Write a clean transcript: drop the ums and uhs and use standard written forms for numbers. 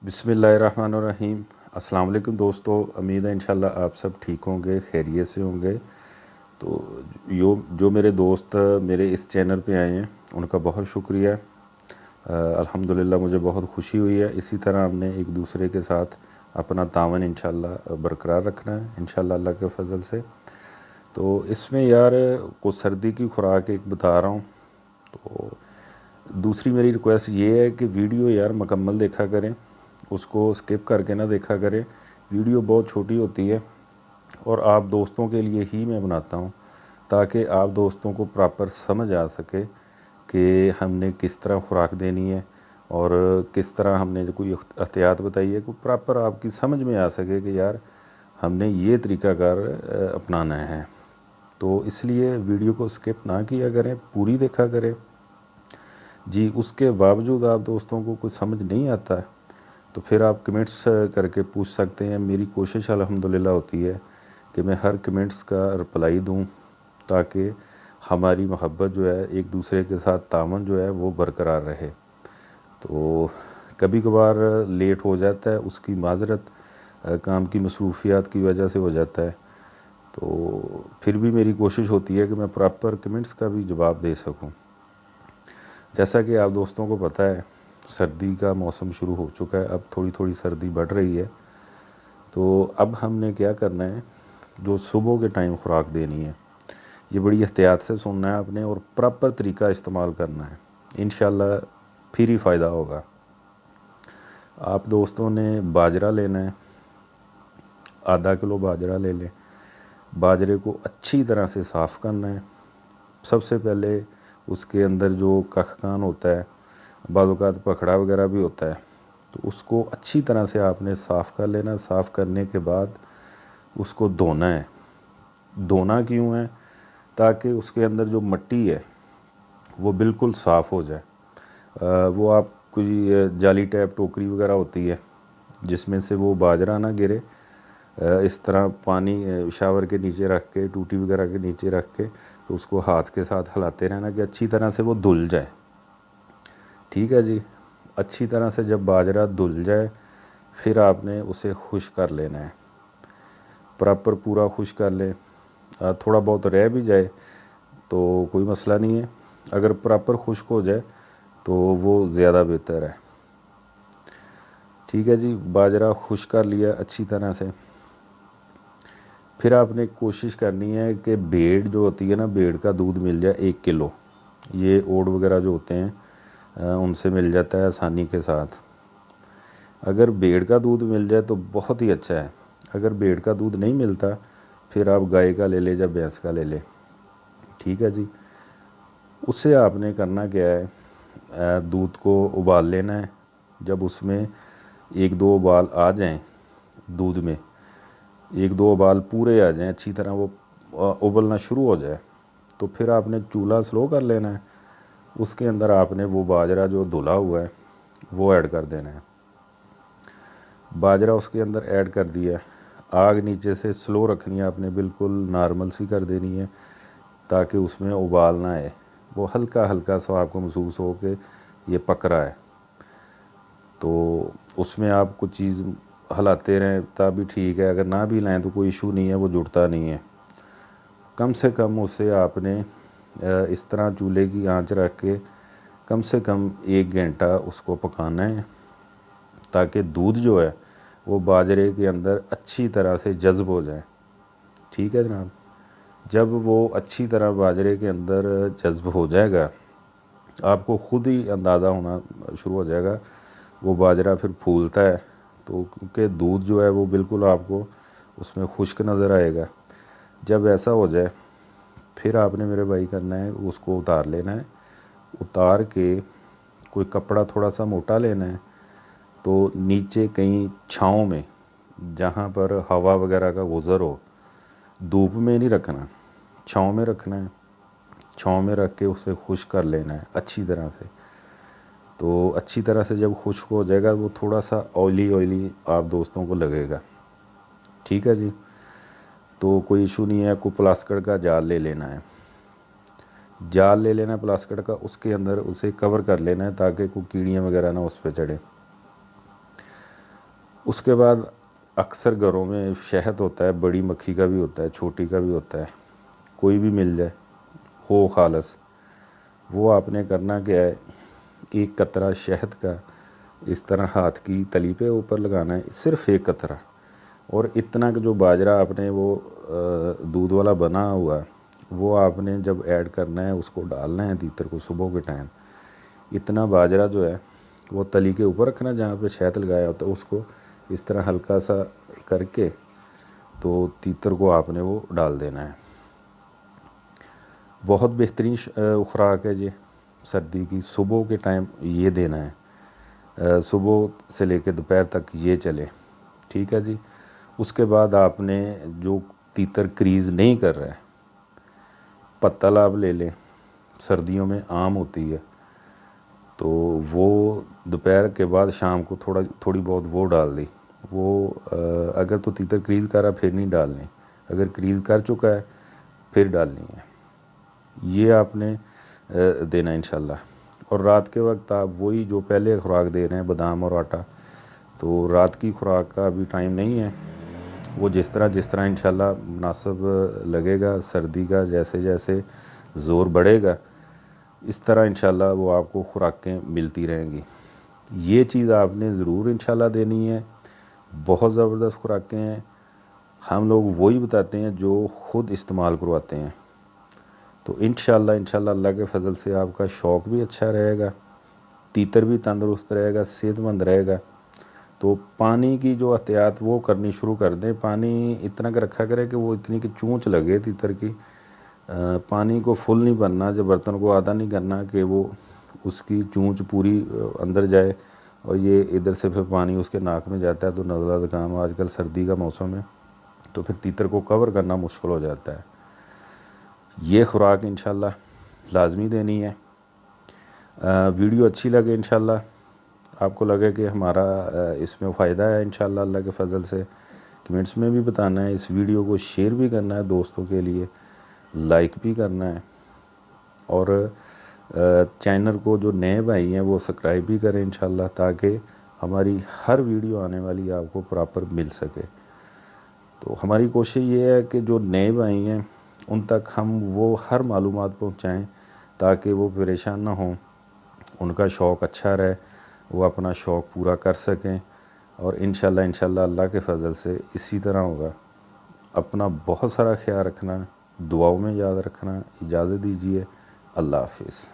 बिस्मिल्लाहिर्रहमानिर्रहीम। अस्सलाम वालेकुम दोस्तों, उम्मीद है इंशाल्लाह आप सब ठीक होंगे, खैरियत से होंगे। तो जो मेरे दोस्त मेरे इस चैनल पे आए हैं उनका बहुत शुक्रिया। अल्हम्दुलिल्लाह मुझे बहुत खुशी हुई है। इसी तरह हमने एक दूसरे के साथ अपना तावन इंशाल्लाह बरकरार रखना है इंशाल्लाह अल्लाह के फ़ज़ल से। तो इसमें यार कुछ सर्दी की खुराक एक बता रहा हूँ। तो दूसरी मेरी रिक्वेस्ट ये है कि वीडियो यार मुकम्मल देखा करें, उसको स्किप करके ना देखा करें। वीडियो बहुत छोटी होती है और आप दोस्तों के लिए ही मैं बनाता हूँ, ताकि आप दोस्तों को प्रॉपर समझ आ सके कि हमने किस तरह खुराक देनी है और किस तरह हमने जो कोई एहतियात बताई है, को प्रॉपर आपकी समझ में आ सके कि यार हमने ये तरीक़ाकार अपनाना है। तो इसलिए वीडियो को स्किप ना किया करें, पूरी देखा करें जी। उसके बावजूद आप दोस्तों को कुछ समझ नहीं आता तो फिर आप कमेंट्स करके पूछ सकते हैं। मेरी कोशिश अल्हम्दुलिल्लाह होती है कि मैं हर कमेंट्स का रिप्लाई दूं, ताकि हमारी मोहब्बत जो है एक दूसरे के साथ तामन जो है वो बरकरार रहे। तो कभी कभार लेट हो जाता है, उसकी माजरत काम की मसरूफियात की वजह से हो जाता है। तो फिर भी मेरी कोशिश होती है कि मैं प्रॉपर कमेंट्स का भी जवाब दे सकूं। जैसा कि आप दोस्तों को पता है, सर्दी का मौसम शुरू हो चुका है, अब थोड़ी थोड़ी सर्दी बढ़ रही है। तो अब हमने क्या करना है, जो सुबह के टाइम खुराक देनी है, ये बड़ी एहतियात से सुनना है आपने और प्रॉपर तरीका इस्तेमाल करना है। इंशाल्लाह फिर ही फ़ायदा होगा। आप दोस्तों ने बाजरा लेना है, आधा किलो बाजरा ले लें। बाजरे को अच्छी तरह से साफ़ करना है। सबसे पहले उसके अंदर जो कखकान होता है, बाज़ औक़ात पखड़ा वगैरह भी होता है, तो उसको अच्छी तरह से आपने साफ़ कर लेना। साफ़ करने के बाद उसको धोना है। धोना क्यों है? ताकि उसके अंदर जो मिट्टी है वो बिल्कुल साफ़ हो जाए। वो आप कोई जाली टाइप टोकरी वगैरह होती है जिसमें से वो बाजरा ना गिरे, इस तरह पानी शावर के नीचे रख के, टूटी वगैरह के नीचे रख के, तो उसको हाथ के साथ हिलाते रहना कि अच्छी तरह से वो धुल जाए। ठीक है जी। अच्छी तरह से जब बाजरा धुल जाए फिर आपने उसे खुश कर लेना है। प्रॉपर पूरा खुश कर लें। थोड़ा बहुत रह भी जाए तो कोई मसला नहीं है, अगर प्रॉपर खुश्क हो जाए तो वो ज़्यादा बेहतर है। ठीक है जी। बाजरा खुश कर लिया अच्छी तरह से। फिर आपने कोशिश करनी है कि भेड़ जो होती है ना, भेड़ का दूध मिल जाए 1 किलो। ये ओट वगैरह जो होते हैं उनसे मिल जाता है आसानी के साथ। अगर भेड़ का दूध मिल जाए तो बहुत ही अच्छा है। अगर भेड़ का दूध नहीं मिलता फिर आप गाय का ले लें या भैंस का ले लें। ठीक है जी। उससे आपने करना क्या है, दूध को उबाल लेना है। जब उसमें 1-2 उबाल आ जाएं, दूध में 1-2 उबाल पूरे आ जाएं, अच्छी तरह वो उबलना शुरू हो जाए, तो फिर आपने चूल्हा स्लो कर लेना है। उसके अंदर आपने वो बाजरा जो धुला हुआ है वो ऐड कर देना है। बाजरा उसके अंदर ऐड कर दिया। आग नीचे से स्लो रखनी है आपने, बिल्कुल नॉर्मल सी कर देनी है, ताकि उसमें उबाल ना आए। वो हल्का हल्का सा आपको महसूस हो कि ये पक रहा है। तो उसमें आप कुछ चीज़ हिलाते रहें तभी ठीक है, अगर ना भी लाएं तो कोई इशू नहीं है, वो जुड़ता नहीं है। कम से कम उसे आपने इस तरह चूल्हे की आंच रख के कम से कम 1 घंटा उसको पकाना है, ताकि दूध जो है वो बाजरे के अंदर अच्छी तरह से जज़्ब हो जाए। ठीक है जनाब। जब वो अच्छी तरह बाजरे के अंदर जज़्ब हो जाएगा, आपको ख़ुद ही अंदाज़ा होना शुरू हो जाएगा। वो बाजरा फिर फूलता है, तो क्योंकि दूध जो है वो बिल्कुल आपको उसमें खुश्क नज़र आएगा। जब ऐसा हो जाए फिर आपने मेरे भाई करना है, उसको उतार लेना है। उतार के कोई कपड़ा थोड़ा सा मोटा लेना है, तो नीचे कहीं छाँव में, जहाँ पर हवा वगैरह का गुज़र हो, धूप में नहीं रखना, छाँव में रखना है। छाँव में रख के उसे खुश्क कर लेना है अच्छी तरह से। तो अच्छी तरह से जब खुश्क हो जाएगा, वो थोड़ा सा ऑयली ऑयली आप दोस्तों को लगेगा। ठीक है जी। तो कोई इशू नहीं है, कोई प्लास्टिक का जाल ले लेना है। जाल ले लेना है प्लास्टिक का, उसके अंदर उसे कवर कर लेना है ताकि कोई कीड़ियाँ वगैरह ना उस पर चढ़े। اس کے بعد اکثر گھروں میں شہد ہوتا ہے، بڑی مکھی کا بھی ہوتا ہے، چھوٹی کا بھی ہوتا ہے، کوئی بھی مل جائے ہو خالص. وہ آپ نے کرنا کیا ہے، ایک قطرہ شہد کا اس طرح ہاتھ کی تلی پہ اوپر لگانا ہے، صرف ایک قطرہ. اور اتنا کہ جو باجرہ آپ نے وہ دودھ والا بنا ہوا وہ آپ نے جب ایڈ کرنا ہے اس کو ڈالنا ہے تیتر کو صبح کے ٹائم. اتنا باجرہ جو ہے وہ تلی کے اوپر رکھنا جہاں پہ شہد لگایا ہوتا ہے، اس کو اس طرح ہلکا سا کر کے تو تیتر کو آپ نے وہ ڈال دینا ہے. بہت بہترین خوراک ہے یہ سردی کی. صبح کے ٹائم یہ دینا ہے، صبح سے لے کے دوپہر تک یہ چلے. ٹھیک ہے جی. اس کے بعد آپ نے جو تیتر کریز نہیں کر رہا ہے، پتل آپ لے لیں، سردیوں میں عام ہوتی ہے، تو وہ دوپہر کے بعد شام کو تھوڑی بہت وہ ڈال دی. وہ اگر تو تیتر کریز کر رہا پھر نہیں ڈالنی، اگر کریز کر چکا ہے پھر ڈالنی ہے. یہ آپ نے دینا انشاءاللہ. اور رات کے وقت آپ وہی جو پہلے خوراک دے رہے ہیں بادام اور آٹا، تو رات کی خوراک کا ابھی ٹائم نہیں ہے. وہ جس طرح انشاءاللہ مناسب لگے گا، سردی کا جیسے جیسے زور بڑھے گا اس طرح انشاءاللہ وہ آپ کو خوراکیں ملتی رہیں گی. یہ چیز آپ نے ضرور انشاءاللہ دینی ہے. بہت زبردست خوراکیں ہیں. ہم لوگ وہی بتاتے ہیں جو خود استعمال کرواتے ہیں. تو انشاءاللہ اللہ کے فضل سے آپ کا شوق بھی اچھا رہے گا، تیتر بھی تندرست رہے گا، صحت مند رہے گا. تو پانی کی جو احتیاط وہ کرنی شروع کر دیں. پانی اتنا کہ رکھا کرے کہ وہ اتنی کہ چونچ لگے تیتر کی. پانی کو فل نہیں بھرنا، جب برتن کو آدھا نہیں کرنا کہ وہ اس کی چونچ پوری اندر جائے اور یہ ادھر سے پھر پانی اس کے ناک میں جاتا ہے تو نزلہ زکام آج کل سردی کا موسم ہے تو پھر تیتر کو کور کرنا مشکل ہو جاتا ہے. یہ خوراک انشاءاللہ لازمی دینی ہے. ویڈیو اچھی لگے انشاءاللہ، آپ کو لگے کہ ہمارا اس میں فائدہ ہے انشاءاللہ اللہ کے فضل سے، کمنٹس میں بھی بتانا ہے. اس ویڈیو کو شیئر بھی کرنا ہے دوستوں کے لیے، لائک بھی کرنا ہے. اور چینل کو جو نئے بھائی ہیں وہ سبسکرائب بھی کریں انشاءاللہ تاکہ ہماری ہر ویڈیو آنے والی آپ کو پراپر مل سکے. تو ہماری کوشش یہ ہے کہ جو نئے بھائی ہیں ان تک ہم وہ ہر معلومات پہنچائیں تاکہ وہ پریشان نہ ہوں، ان کا شوق اچھا رہے، وہ اپنا شوق پورا کر سکیں. اور انشاءاللہ اللہ کے فضل سے اسی طرح ہوگا. اپنا بہت سارا خیال رکھنا، دعاؤں میں یاد رکھنا. اجازت دیجیے، اللہ حافظ.